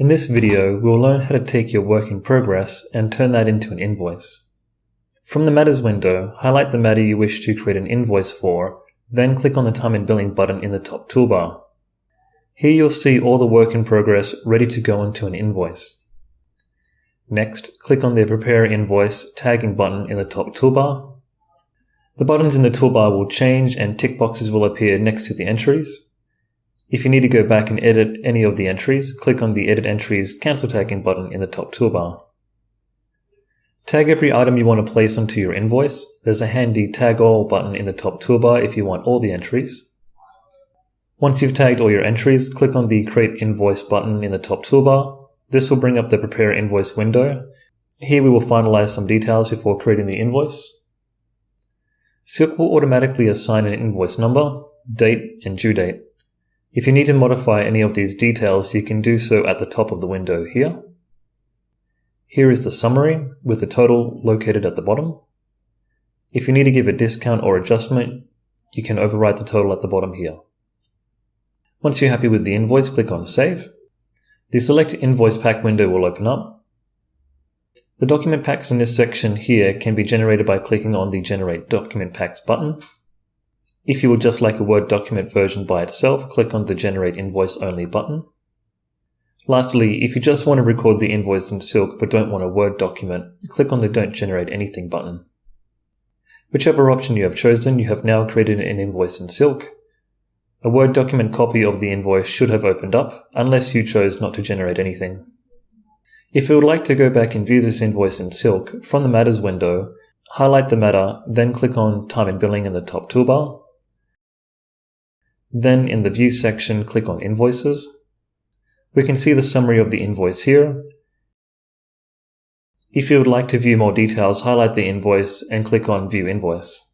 In this video, we'll learn how to take your work in progress and turn that into an invoice. From the Matters window, highlight the matter you wish to create an invoice for, then click on the Time and Billing button in the top toolbar. Here you'll see all the work in progress ready to go into an invoice. Next, click on the Prepare Invoice tagging button in the top toolbar. The buttons in the toolbar will change and tick boxes will appear next to the entries. If you need to go back and edit any of the entries, click on the Edit Entries Cancel Tagging button in the top toolbar. Tag every item you want to place onto your invoice. There's a handy Tag All button in the top toolbar if you want all the entries. Once you've tagged all your entries, click on the Create Invoice button in the top toolbar. This will bring up the Prepare Invoice window. Here we will finalize some details before creating the invoice. SILQ will automatically assign an invoice number, date, and due date. If you need to modify any of these details, you can do so at the top of the window here. Here is the summary with the total located at the bottom. If you need to give a discount or adjustment, you can overwrite the total at the bottom here. Once you're happy with the invoice, click on Save. The Select Invoice Pack window will open up. The document packs in this section here can be generated by clicking on the Generate Document Packs button. If you would just like a Word document version by itself, click on the Generate Invoice Only button. Lastly, if you just want to record the invoice in SILQ but don't want a Word document, click on the Don't Generate Anything button. Whichever option you have chosen, you have now created an invoice in SILQ. A Word document copy of the invoice should have opened up, unless you chose not to generate anything. If you would like to go back and view this invoice in SILQ, from the Matters window, highlight the matter, then click on Time and Billing in the top toolbar. Then in the View section, click on Invoices. We can see the summary of the invoice here. If you would like to view more details, highlight the invoice and click on View Invoice.